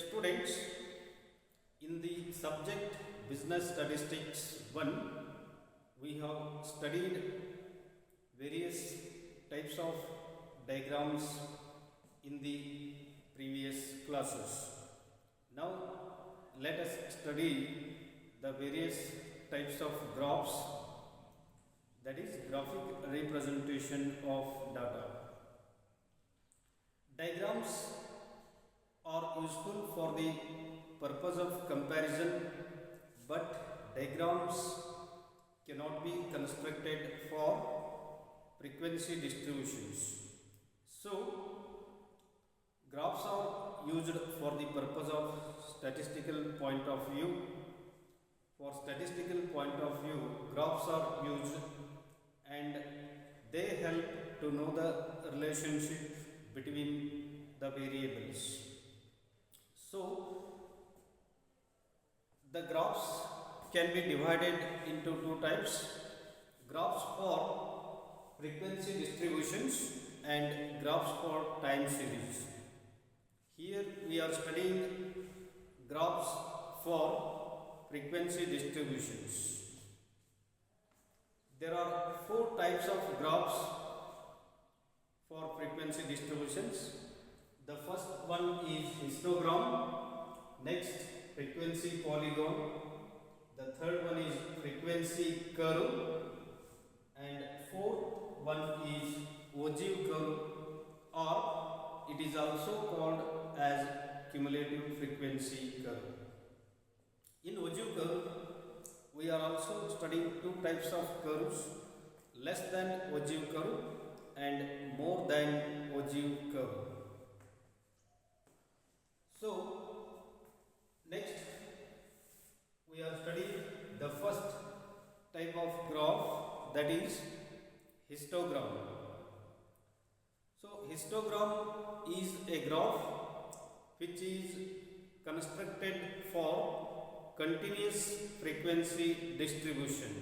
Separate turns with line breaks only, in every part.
students, in the subject Business Statistics 1, we have studied various types of diagrams in the previous classes. Now, let us study the various types of graphs, that is, graphic representation of data. Diagrams are useful for the purpose of comparison, but diagrams cannot be constructed for frequency distributions. So, graphs are used for the purpose of statistical point of view. For statistical point of view, graphs are used and they help to know the relationship between the variables. So, the graphs can be divided into two types: graphs for frequency distributions and graphs for time series. Here we are studying graphs for frequency distributions. There are four types of graphs for frequency distributions. The first one is histogram, next frequency polygon, the third one is frequency curve, and fourth one is ogive curve, or it is also called as cumulative frequency curve. In ogive curve, we are also studying two types of curves: less than ogive curve and more than ogive curve. So, next we are studying the first type of graph, that is histogram. So, histogram is a graph which is constructed for continuous frequency distribution.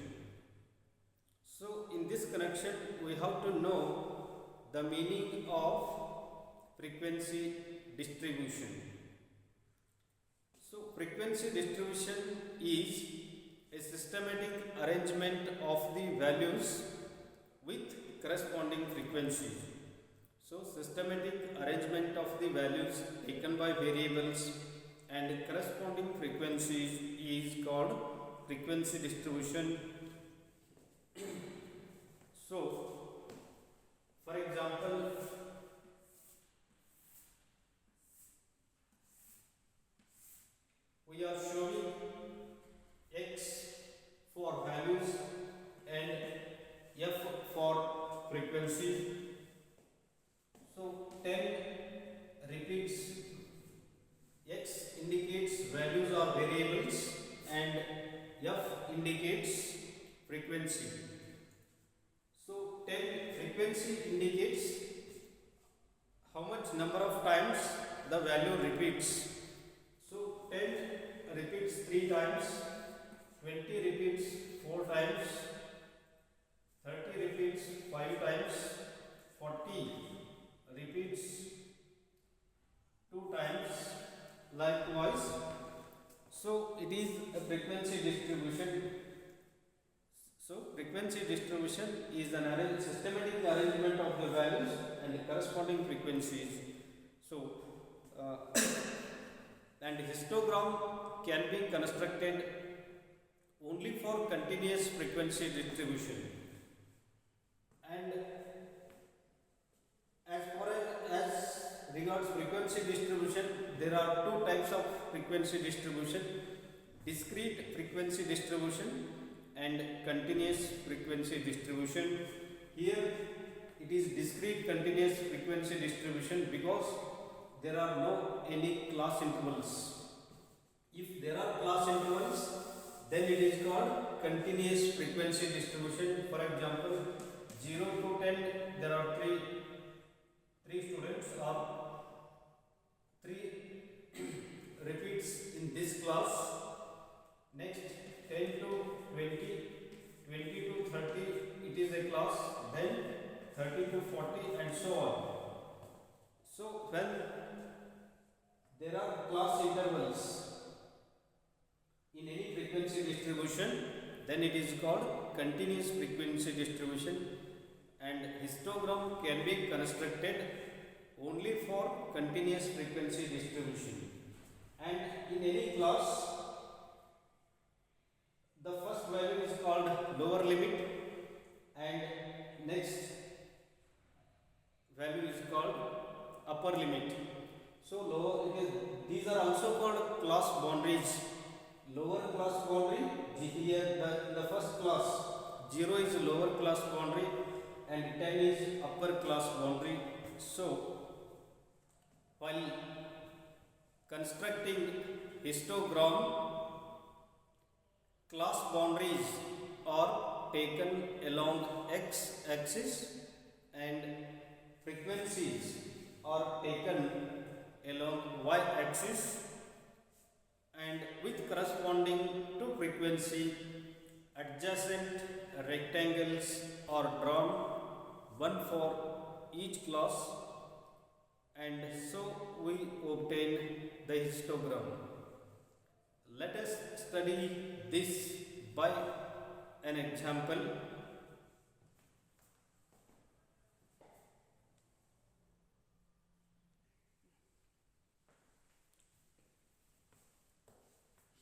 So, in this connection, we have to know the meaning of frequency distribution. So, frequency distribution is a systematic arrangement of the values with corresponding frequencies. So, systematic arrangement of the values taken by variables and corresponding frequencies is called frequency distribution. So, for example, we are showing x for values and f for frequency. So, 10 repeats. X indicates values or variables and f indicates frequency. So, 10 frequency indicates how much number of times the value repeats. So, 10 repeats 3 times, 20 repeats 4 times, 30 repeats 5 times, 40 repeats 2 times, likewise. So, it is a frequency distribution. So, frequency distribution is an systematic arrangement of the values and corresponding frequencies. So, and histogram can be constructed only for continuous frequency distribution. And as far as regards frequency distribution, there are two types of frequency distribution: discrete frequency distribution and continuous frequency distribution. Here it is discrete continuous frequency distribution because there are no any class intervals. If there are class intervals, then it is called continuous frequency distribution. For example, 0 to 10, there are three students or 3 repeats in this class. Next, 10 to 20, 20 to 30, it is a class. Then 30 to 40 and so on. So, when there are class intervals, distribution, then it is called continuous frequency distribution, and histogram can be constructed only for continuous frequency distribution. And in any class, the first value is called lower limit and next value is called upper limit. So these are also called class boundaries. Lower class boundary, here the first class 0 is lower class boundary and 10 is upper class boundary. So while constructing histogram, class boundaries are taken along x axis and frequencies are taken along y axis, and with corresponding to frequency adjacent rectangles are drawn, one for each class, and so we obtain the histogram. Let us study this by an example.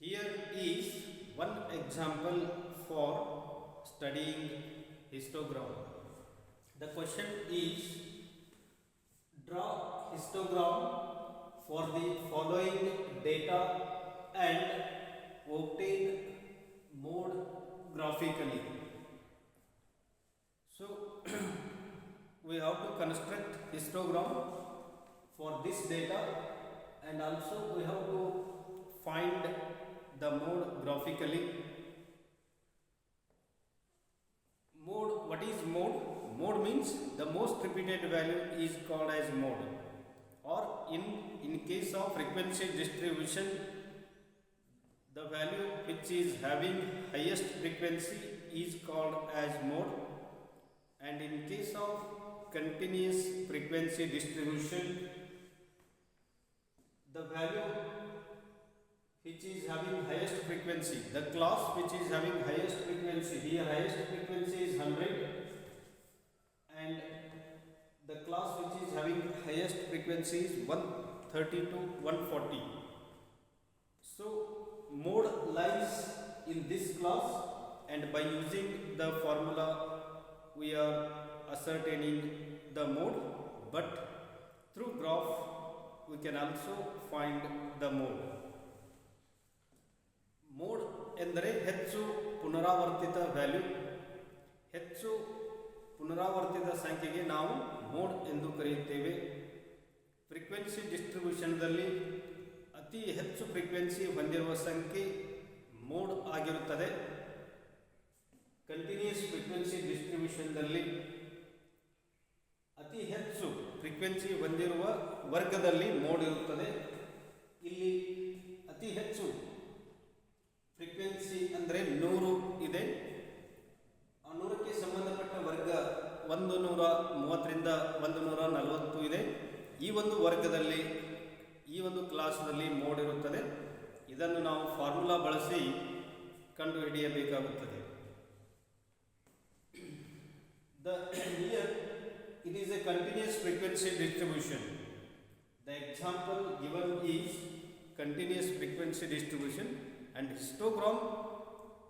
Here is one example for studying histogram. The question is, draw histogram for the following data and obtain mode graphically. So we have to construct histogram for this data, and also we have to find the mode graphically. Mode, what is mode? Mode means the most repeated value is called as mode, or in case of frequency distribution, the value which is having highest frequency is called as mode, and in case of continuous frequency distribution, the value which is having highest frequency, the class which is having highest frequency, here highest frequency is 100, and the class which is having highest frequency is 130 to 140. So mode lies in this class, and by using the formula we are ascertaining the mode, but through graph we can also find the mode. Mode ಎಂದರೆ ಹೆಚ್ಚು ಪುನರಾವರ್ತಿತ value. ಹೆಚ್ಚು ಪುನರಾವರ್ತಿತ ಸಂಖ್ಯೆಗೆ ನಾವು mode ಎಂದು ಕರೆಯುತ್ತೇವೆ. Frequency ಡಿಸ್ಟ್ರಿಬ್ಯೂಷನ್ದಲ್ಲಿ ಅತಿ ಹೆಚ್ಚು ಫ್ರೀಕ್ವೆನ್ಸಿ ಹೊಂದಿರುವ ಸಂಖ್ಯೆ ಮೋಡ್ ಆಗಿರುತ್ತದೆ. ಕಂಟಿನ್ಯೂಸ್ ಫ್ರೀಕ್ವೆನ್ಸಿ ಡಿಸ್ಟ್ರಿಬ್ಯೂಷನ್ದಲ್ಲಿ ಅತಿ ಹೆಚ್ಚು ಫ್ರೀಕ್ವೆನ್ಸಿ ಹೊಂದಿರುವ ವರ್ಗದಲ್ಲಿ ಮೋಡ್ ಇರುತ್ತದೆ. ಇಲ್ಲಿ ಅತಿ ಹೆಚ್ಚು ಫ್ರೀಕ್ವೆನ್ಸಿ ಅಂದರೆ 100 ಇದೆ. ಆ 100ಕ್ಕೆ ಸಂಬಂಧಪಟ್ಟ ವರ್ಗ 130 ರಿಂದ 140 ಇದೆ. ಈ ಒಂದು ವರ್ಗದಲ್ಲಿ, ಈ ಒಂದು ಕ್ಲಾಸ್ನಲ್ಲಿ ಮೋಡ್ ಇರುತ್ತದೆ. ಇದನ್ನು ನಾವು ಫಾರ್ಮುಲಾ ಬಳಸಿ ಕಂಡುಹಿಡಿಯಬೇಕಾಗುತ್ತದೆ. Here it is a continuous frequency distribution. The example given is continuous frequency distribution, and histogram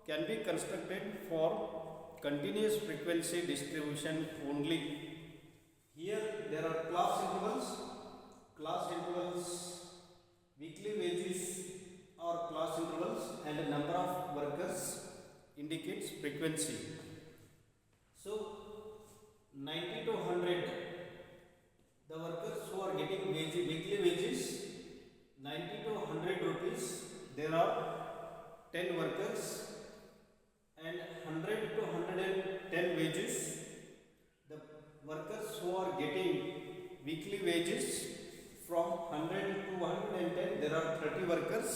can be constructed for continuous frequency distribution only. Here there are class intervals, weekly wages or class intervals, and number of workers indicates frequency. So 90 to 100, the workers who are getting weekly wages 90 to 100 rupees, there are 10 workers, and 100 to 110 wages, the workers who are getting weekly wages from 100 to 110, there are 30 workers,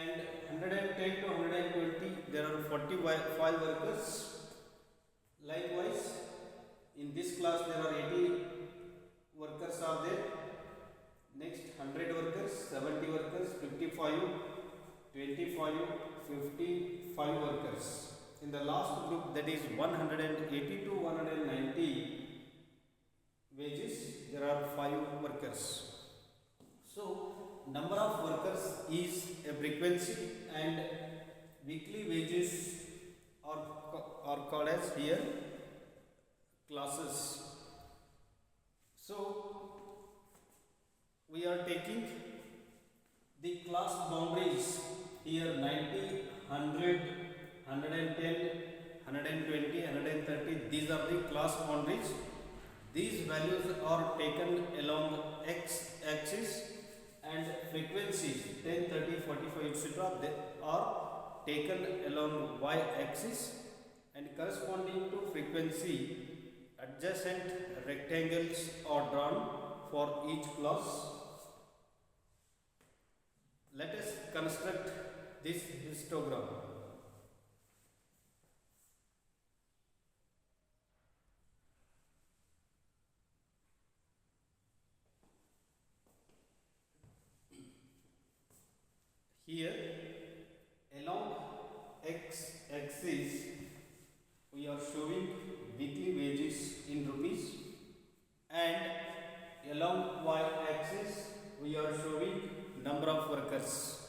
and 110 to 120, there are 45 workers. Likewise, in this class there are 80 workers are there. Next 100 workers, 70 workers, 55, 25, 50, 5 workers. In the last group, that is 180 to 190 wages, there are 5 workers. So number of workers is a frequency and weekly wages are called as here classes. So we are taking the class boundaries here 90, 100, 110, 120, 130. These are the class boundaries. These values are taken along x axis and frequencies 10, 30, 45 etc. they are taken along y axis, and corresponding to frequency adjacent rectangles are drawn for each class. Let us construct this histogram. Here along x axis we are showing weekly wages in rupees, and along y axis we are showing number of workers,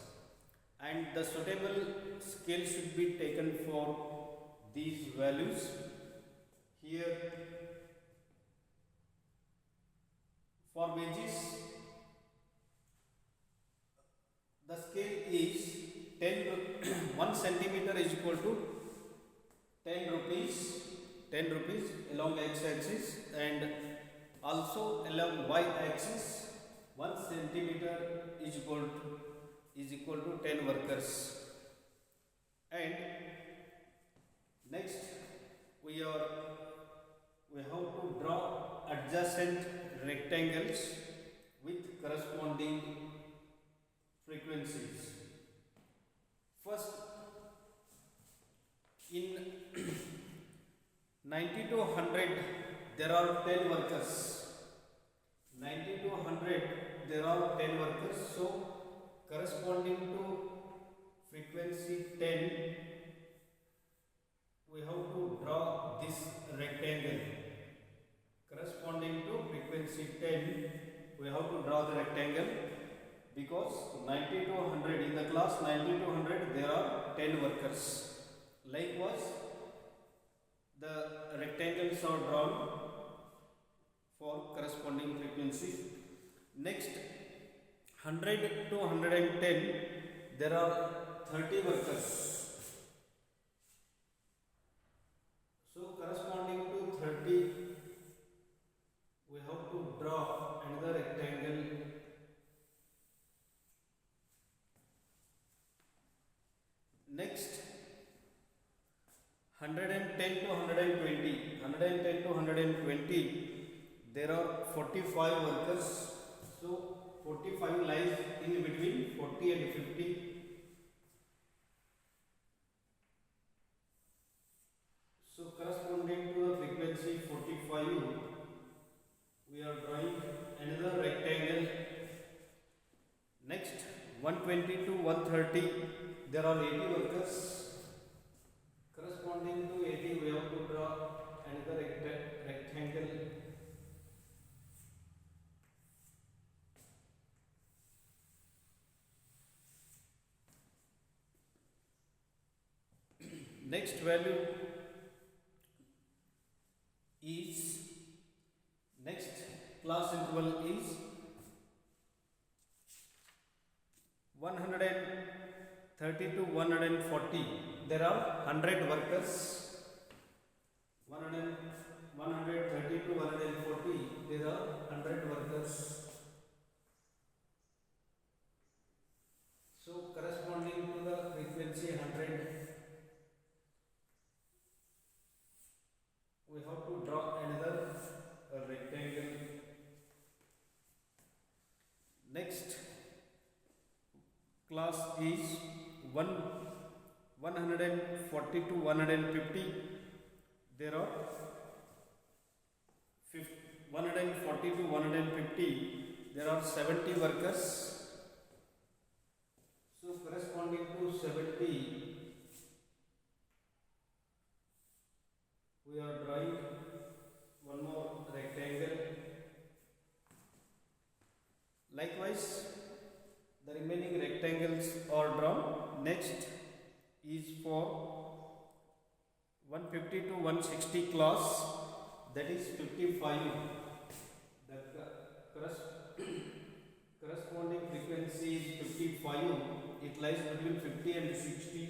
and the suitable scale should be taken for these values. Here for wages the scale is 1 centimeter is equal to 10 rupees along x axis, and also along y axis 1 centimeter is equal to 10 workers. And next we have to draw adjacent rectangles with corresponding frequencies. First, in 90 to 100 there are 10 workers. 90 to 100 there are 10 workers. So corresponding to frequency 10 we have to draw this rectangle. Corresponding to frequency 10 we have to draw the rectangle, because 90 to 100 in the class 90 to 100 there are 10 workers. Likewise the rectangles are drawn for corresponding frequency. Next 100 to 110 there are 30 workers. So corresponding to 30 we have to draw another rectangle. Next 110 to 120 there are 45 workers. So 45 lies in between 40 and 50. So corresponding to the frequency 45 we are drawing another rectangle. Next 120 to 130 there are 80 workers. Corresponding to 80 we have to draw another rectangle. Next value is, next class interval is 130 to 140. There are 100 workers. 130 to 140 there are 100 workers. So corresponding to the frequency 100 we have to draw another rectangle. Next class is 140 to 150. There are 140 to 150 there are 70 workers. So corresponding to 70 we are drawing one more rectangle. Likewise, the remaining rectangles are drawn. Next is for 150 to 160 class, that is 55. The corresponding frequency is 55. It lies between 50 and 60.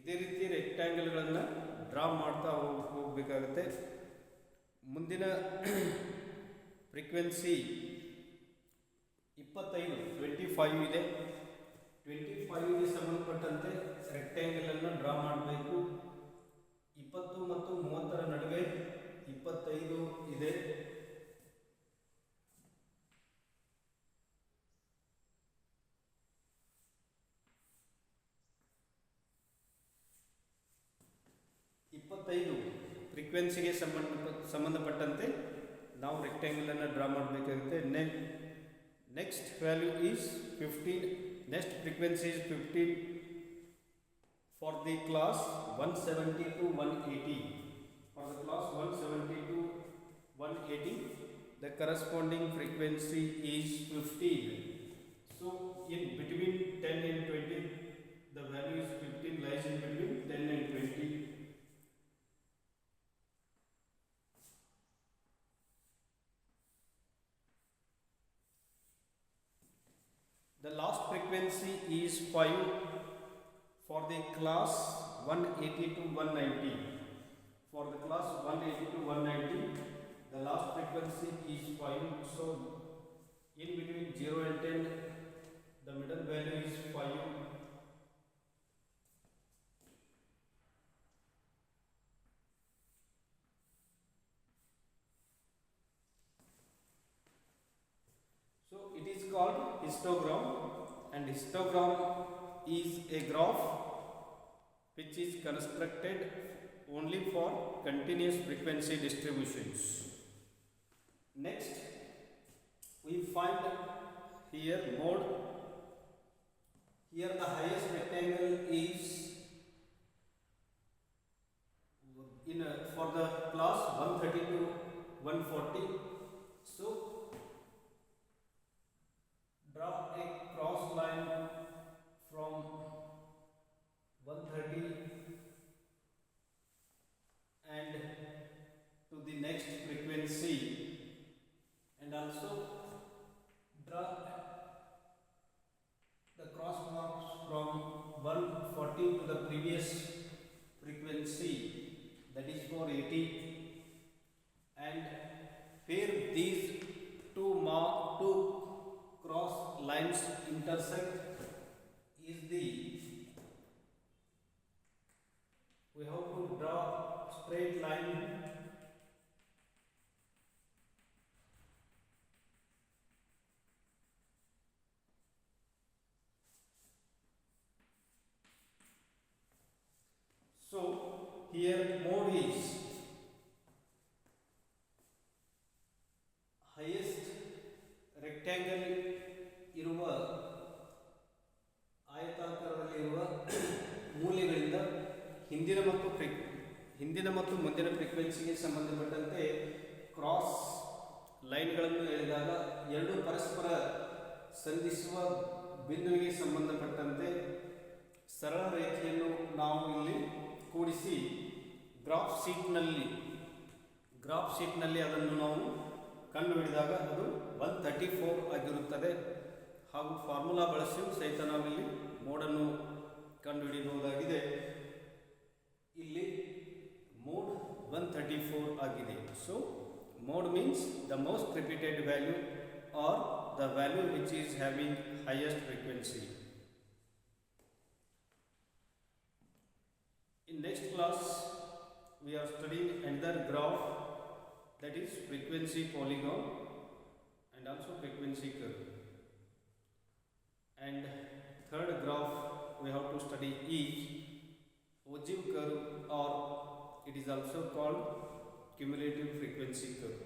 ಇದೇ ರೀತಿ ರೆಕ್ಟ್ಯಾಂಗಲ್ಗಳನ್ನು draw ಮಾಡ್ತಾ ಹೋಗಬೇಕಾಗುತ್ತೆ. ಮುಂದಿನ frequency 25 ಇದೆ. 25ಗೆ ಸಂಬಂಧಪಟ್ಟಂತೆ ರೆಕ್ಟ್ಯಾಂಗಲನ್ನು draw ಮಾಡಬೇಕು. 20 ಮತ್ತು 30ರ ನಡುವೆ 25 ಇದೆ. ಫ್ರೀಕ್ವೆನ್ಸಿಗೆ ಸಂಬಂಧಪಟ್ಟಂತೆ ನಾವು ರೆಕ್ಟ್ಯಾಂಗಲನ್ನು ಡ್ರಾ ಮಾಡಬೇಕಾಗುತ್ತೆ. Next value is 15. Next frequency is 15 for the class 170 to 180. For the class 170 to 180, the corresponding frequency is 15. So in between 10 and 20, the value is 15, lies in between 10 and 20. The last frequency is 5 for the class 180 to 190. For the class 180 to 190, the last frequency is 5. So in between 0 and 10, the middle value is 5. So it is called histogram, and histogram is a graph which is constructed only for continuous frequency distributions. Next, we find here mode. Here the highest rectangle is for the class 130 to 140. So draw a cross line from 130 and to the next frequency, and also draw the cross marks from 140 to the previous frequency, that is for 80, and where these two cross lines intersect is we have to draw straight line. So here mode is highest rectangle ಇರುವ ಆಯತಾಕಾರದಲ್ಲಿರುವ ಮೂಲೆಗಳಿಂದ ಹಿಂದಿನ ಮತ್ತು ಮುಂದಿನ ಫ್ರೀಕ್ವೆನ್ಸಿಗೆ ಸಂಬಂಧಪಟ್ಟಂತೆ cross ಲೈನ್ಗಳನ್ನು ಎಳೆದಾಗ ಎರಡು ಪರಸ್ಪರ ಸಂಧಿಸುವ ಬಿಂದುವಿಗೆ ಸಂಬಂಧಪಟ್ಟಂತೆ ಸರಳ ರೇಖೆಯನ್ನು ನಾವು ಇಲ್ಲಿ ಕೂಡಿಸಿ ಗ್ರಾಫ್ ಶೀಟ್ನಲ್ಲಿ ಅದನ್ನು ನಾವು ಕಂಡುಹಿಡಿದಾಗ ಅದು 134 ಆಗಿರುತ್ತದೆ. ಹಾಗೂ ಫಾರ್ಮುಲಾ ಬಳಸಿ ಸಹಿತ ನಾವಿಲ್ಲಿ ಮೋಡನ್ನು ಕಂಡುಹಿಡಿಯಬಹುದಾಗಿದೆ. ಇಲ್ಲಿ ಮೋಡ್ 134 ಆಗಿದೆ. So mode means the most repeated value are the value which is having highest frequency. In next class, we are studying another graph, that is frequency polygon and also frequency curve. And third graph we have to study is ogive curve, or it is also called cumulative frequency curve.